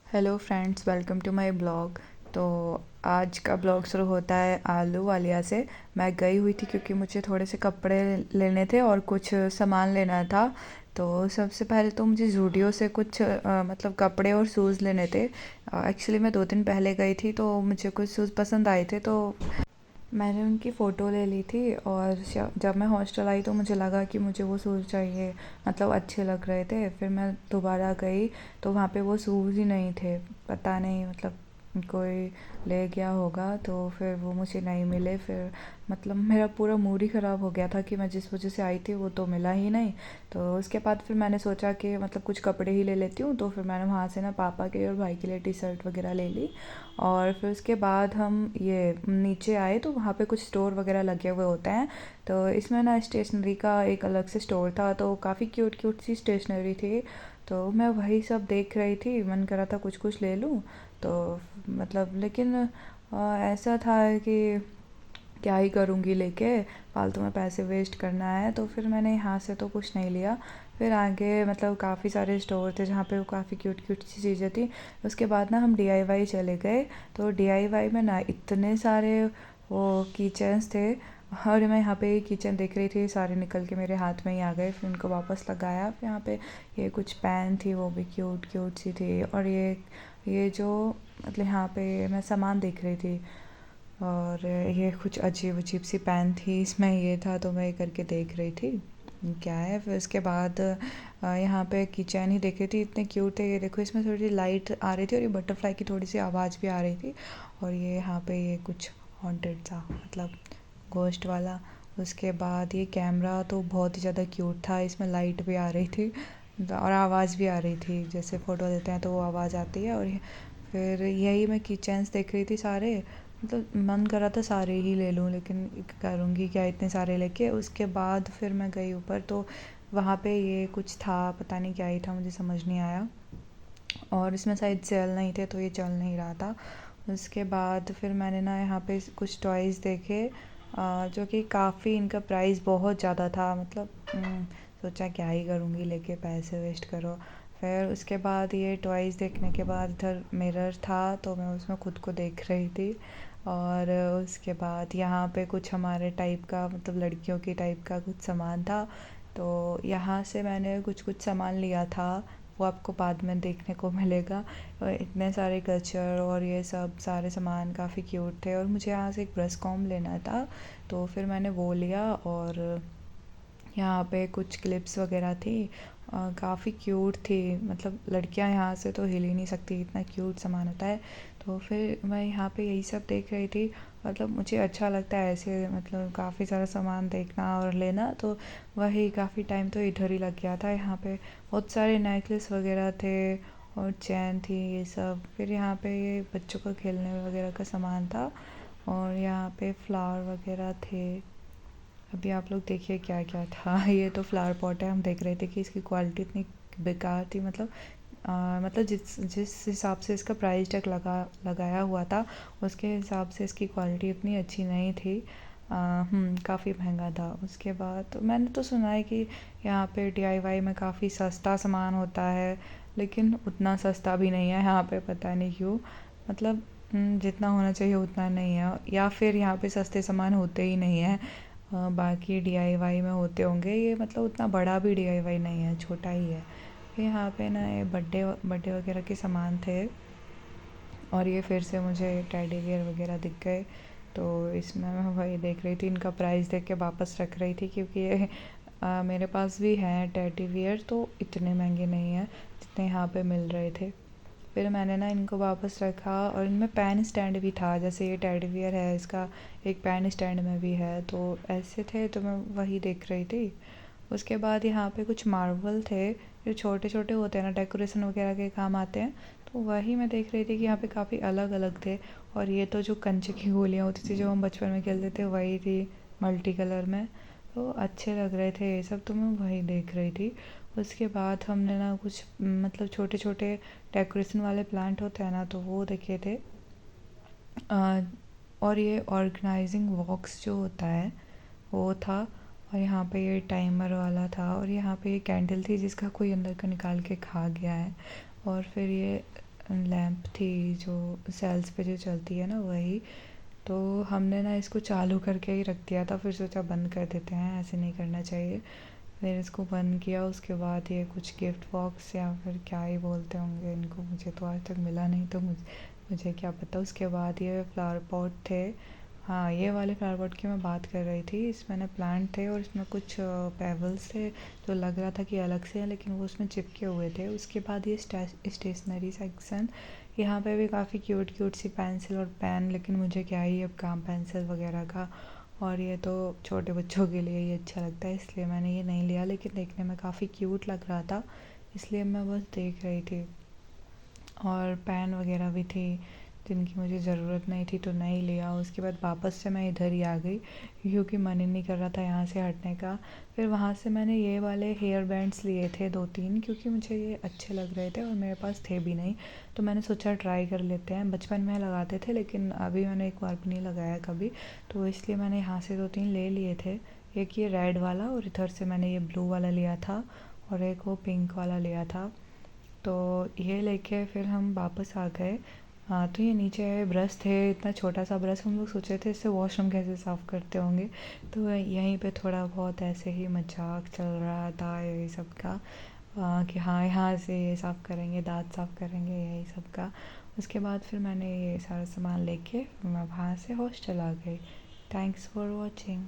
Hello friends, welcome to my blog. तो आज का ब्लॉग शुरू होता है आलू वालिया से। मैं गई हुई थी क्योंकि मुझे थोड़े से कपड़े लेने थे और कुछ सामान लेना था। तो सबसे पहले तो मुझे ज़ूडियो से कुछ मतलब कपड़े और शूज़ लेने थे। एक्चुअली मैं 2 दिन पहले गई थी तो मुझे कुछ शूज़ पसंद आए थे, तो मैंने उनकी फ़ोटो ले ली थी। और जब मैं हॉस्टल आई तो मुझे लगा कि मुझे वो शूज़ चाहिए, मतलब अच्छे लग रहे थे। फिर मैं दोबारा गई तो वहाँ पे वो शूज़ ही नहीं थे। पता नहीं, मतलब कोई ले गया होगा, तो फिर वो मुझे नहीं मिले। फिर मतलब मेरा पूरा मूड ही ख़राब हो गया था कि मैं जिस वजह से आई थी वो तो मिला ही नहीं। तो उसके बाद फिर मैंने सोचा कि मतलब कुछ कपड़े ही ले लेती हूँ। तो फिर मैंने वहाँ से ना पापा के और भाई के लिए टी शर्ट वगैरह ले ली। और फिर उसके बाद हम ये नीचे आए तो वहाँ पे कुछ स्टोर वगैरह लगे हुए होते हैं। तो इसमें ना स्टेशनरी का एक अलग से स्टोर था, तो काफ़ी क्यूट क्यूट सी स्टेशनरी थी। तो मैं वही सब देख रही थी, मन करा था कुछ कुछ ले लूँ। तो मतलब लेकिन ऐसा था कि क्या ही करूँगी लेके, फालतू में पैसे वेस्ट करना है। तो फिर मैंने यहाँ से तो कुछ नहीं लिया। फिर आगे मतलब काफ़ी सारे स्टोर थे जहाँ पे वो काफ़ी क्यूट क्यूट सी चीज़ें थी। उसके बाद ना हम डीआईवाई चले गए। तो डीआईवाई में ना इतने सारे वो किचन्स थे। और मैं यहाँ पे किचन देख रही थी, सारे निकल के मेरे हाथ में ही आ गए। फिर उनको वापस लगाया। फिर यहाँ पे ये कुछ पैन थी, वो भी क्यूट क्यूट सी थी। और ये जो मतलब यहाँ पे मैं सामान देख रही थी, और ये कुछ अजीब अजीब सी पेन थी, इसमें ये था तो मैं ये करके देख रही थी क्या है। फिर उसके बाद यहाँ पे किचन ही देख रही थी, इतने क्यूट है। ये देखो, इसमें थोड़ी सी लाइट आ रही थी और ये बटरफ्लाई की थोड़ी सी आवाज़ भी आ रही थी। और ये यहाँ पे ये कुछ हॉन्टेड सा, मतलब गोश्त वाला। उसके बाद ये कैमरा तो बहुत ही ज़्यादा क्यूट था, इसमें लाइट भी आ रही थी और आवाज़ भी आ रही थी। जैसे फ़ोटो लेते हैं तो वो आवाज़ आती है। और फिर यही मैं किचन्स देख रही थी सारे। मतलब मन कर रहा था सारे ही ले लूँ, लेकिन करूँगी क्या इतने सारे लेके। उसके बाद फिर मैं गई ऊपर, तो वहाँ पे ये कुछ था, पता नहीं क्या ही था, मुझे समझ नहीं आया। और इसमें शायद सेल नहीं थे तो ये चल नहीं रहा था। उसके बाद फिर मैंने ना यहाँ पे कुछ टॉयज़ देखे, जो कि काफ़ी इनका प्राइस बहुत ज़्यादा था। मतलब सोचा क्या ही करूँगी लेके, पैसे वेस्ट करो। फिर उसके बाद ये टॉयज़ देखने के बाद इधर मिरर था तो मैं उसमें खुद को देख रही थी। और उसके बाद यहाँ पे कुछ हमारे टाइप का, मतलब लड़कियों की टाइप का कुछ सामान था। तो यहाँ से मैंने कुछ कुछ सामान लिया था, वो आपको बाद में देखने को मिलेगा। और इतने सारे कल्चर और ये सब सारे सामान काफ़ी क्यूट थे। और मुझे यहाँ से एक ब्रश कॉम्ब लेना था, तो फिर मैंने वो लिया। और यहाँ पे कुछ क्लिप्स वगैरह थी, काफ़ी क्यूट थी। मतलब लड़कियाँ यहाँ से तो हिल ही नहीं सकती, इतना क्यूट सामान होता है। तो फिर मैं यहाँ पे यही सब देख रही थी। मतलब मुझे अच्छा लगता है ऐसे, मतलब काफ़ी सारा सामान देखना और लेना। तो वही काफ़ी टाइम तो इधर ही लग गया था। यहाँ पे बहुत सारे नेकलेस वगैरह थे और चैन थी, ये सब। फिर यहाँ पे ये बच्चों का खेलने वगैरह का सामान था। और यहाँ पे फ्लावर वगैरह थे। अभी आप लोग देखिए क्या क्या था। ये तो फ्लावर पॉट है। हम देख रहे थे कि इसकी क्वालिटी इतनी बेकार थी। मतलब जिस जिस हिसाब से इसका प्राइस टैग लगाया हुआ था, उसके हिसाब से इसकी क्वालिटी इतनी अच्छी नहीं थी। काफ़ी महंगा था। उसके बाद तो मैंने तो सुना है कि यहाँ पे डीआईवाई में काफ़ी सस्ता सामान होता है, लेकिन उतना सस्ता भी नहीं है यहाँ पे, पता नहीं क्यों। मतलब जितना होना चाहिए उतना नहीं है, या फिर यहाँ पे सस्ते सामान होते ही नहीं हैं। बाकी डीआईवाई में होते होंगे ये, मतलब उतना बड़ा भी डीआईवाई नहीं है, छोटा ही है। फिर यहाँ पे ना ये बर्थडे बर्थडे वगैरह के सामान थे। और ये फिर से मुझे टेडी बियर वगैरह दिख गए। तो इसमें मैं वही देख रही थी, इनका प्राइस देख के वापस रख रही थी, क्योंकि ये मेरे पास भी हैं टेडी बियर, तो इतने महंगे नहीं हैं जितने यहाँ पे मिल रहे थे। फिर मैंने ना इनको वापस रखा। और इनमें पेन स्टैंड भी था, जैसे ये टेडी बियर है, इसका एक पेन स्टैंड में भी है। तो ऐसे थे, तो मैं वही देख रही थी। उसके बाद यहाँ पे कुछ मार्बल थे, जो छोटे छोटे होते हैं ना, डेकोरेशन वगैरह के काम आते हैं। तो वही मैं देख रही थी कि यहाँ पे काफ़ी अलग अलग थे। और ये तो जो कंचे की गोलियाँ होती थी जो हम बचपन में खेलते थे, वही थी मल्टी कलर में। तो अच्छे लग रहे थे ये सब, तो मैं वही देख रही थी। उसके बाद हमने ना कुछ मतलब छोटे छोटे डेकोरेशन वाले प्लांट होते हैं ना, तो वो देखे थे। और ये ऑर्गेनाइजिंग बॉक्स जो होता है वो था। और यहाँ पे ये टाइमर वाला था। और यहाँ पे ये कैंडल थी जिसका कोई अंदर का निकाल के खा गया है। और फिर ये लैंप थी जो सेल्स पे जो चलती है ना वही। तो हमने ना इसको चालू करके ही रख दिया था, फिर सोचा बंद कर देते हैं, ऐसे नहीं करना चाहिए। फिर इसको बंद किया, उसके बाद ये कुछ गिफ्ट बॉक्स या फिर क्या ही बोलते होंगे इनको, मुझे तो आज तक मिला नहीं, तो मुझे क्या पता। उसके बाद ये फ्लावर पॉट थे। हाँ, ये वाले फ्लावर पॉट की मैं बात कर रही थी। इसमें ना प्लांट थे और इसमें कुछ पेबल्स थे जो लग रहा था कि अलग से हैं, लेकिन वो उसमें चिपके हुए थे। उसके बाद ये स्टेशनरी सेक्शन, यहाँ पे भी काफ़ी क्यूट क्यूट सी पेंसिल और पेन, लेकिन मुझे क्या ही अब काम पेंसिल वगैरह का, और ये तो छोटे बच्चों के लिए ही अच्छा लगता है, इसलिए मैंने ये नहीं लिया। लेकिन देखने में काफ़ी क्यूट लग रहा था, इसलिए मैं बस देख रही थी। और पेन वगैरह भी थी जिनकी मुझे ज़रूरत नहीं थी, तो नहीं लिया। उसके बाद वापस से मैं इधर ही आ गई क्योंकि मन ही नहीं कर रहा था यहाँ से हटने का। फिर वहाँ से मैंने ये वाले हेयर बैंड्स लिए थे 2-3, क्योंकि मुझे ये अच्छे लग रहे थे और मेरे पास थे भी नहीं, तो मैंने सोचा ट्राई कर लेते हैं। बचपन में लगाते थे लेकिन अभी मैंने एक बार भी नहीं लगाया कभी, तो इसलिए मैंने यहाँ से 2-3 ले लिए थे। एक ये रेड वाला, और इधर से मैंने ये ब्लू वाला लिया था, और एक वो पिंक वाला लिया था। तो ये लेके फिर हम वापस आ गए। हाँ, तो ये नीचे ब्रश थे, इतना छोटा सा ब्रश, हम लोग सोचे थे इससे वॉशरूम कैसे साफ़ करते होंगे। तो यहीं पे थोड़ा बहुत ऐसे ही मजाक चल रहा था यही सब का, कि हाँ यहाँ से ये साफ़ करेंगे, दांत साफ़ करेंगे, यही सब का। उसके बाद फिर मैंने ये सारा सामान लेके मैं वहाँ से हॉस्टल आ गई। Thanks for watching.